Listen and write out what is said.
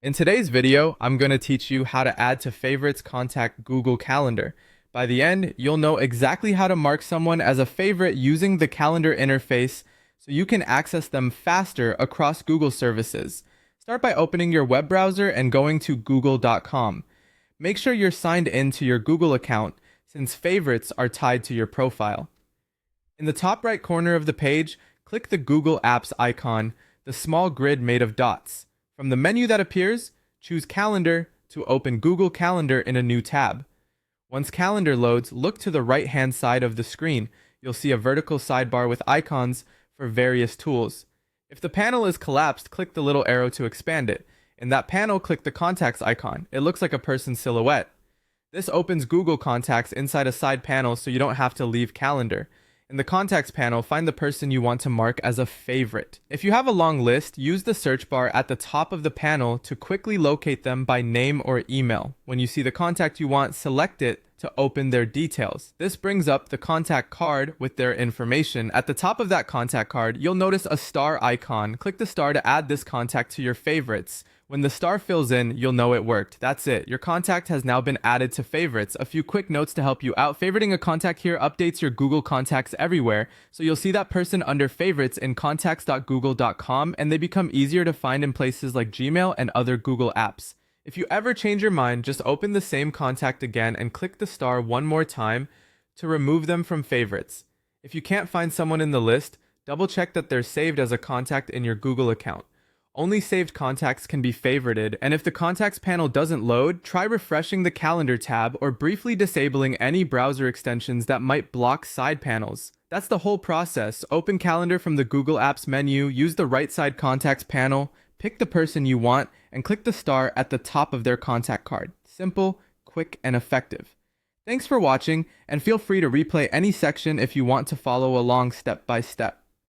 In today's video, I'm going to teach you how to add to favorites contact Google Calendar. By the end, you'll know exactly how to mark someone as a favorite using the calendar interface so you can access them faster across Google services. Start by opening your web browser and going to google.com. Make sure you're signed in to your Google account since favorites are tied to your profile. In the top right corner of the page, click the Google Apps icon, the small grid made of dots. From the menu that appears, choose Calendar to open Google Calendar in a new tab. Once Calendar loads, look to the right-hand side of the screen. You'll see a vertical sidebar with icons for various tools. If the panel is collapsed, click the little arrow to expand it. In that panel, click the Contacts icon. It looks like a person's silhouette. This opens Google Contacts inside a side panel so you don't have to leave Calendar. In the Contacts panel, find the person you want to mark as a favorite. If you have a long list, use the search bar at the top of the panel to quickly locate them by name or email. When you see the contact you want, select it to open their details. This brings up the contact card with their information. At the top of that contact card, you'll notice a star icon. Click the star to add this contact to your favorites. When the star fills in, you'll know it worked. That's it. Your contact has now been added to favorites. A few quick notes to help you out. Favoriting a contact here updates your Google contacts everywhere. So you'll see that person under favorites in contacts.google.com, and they become easier to find in places like Gmail and other Google apps. If you ever change your mind, just open the same contact again and click the star one more time to remove them from favorites. If you can't find someone in the list, double check that they're saved as a contact in your Google account. Only saved contacts can be favorited, and if the contacts panel doesn't load, try refreshing the calendar tab or briefly disabling any browser extensions that might block side panels. That's the whole process. Open Calendar from the Google Apps menu, use the right side contacts panel, pick the person you want, and click the star at the top of their contact card. Simple, quick, and effective. Thanks for watching, and feel free to replay any section if you want to follow along step by step.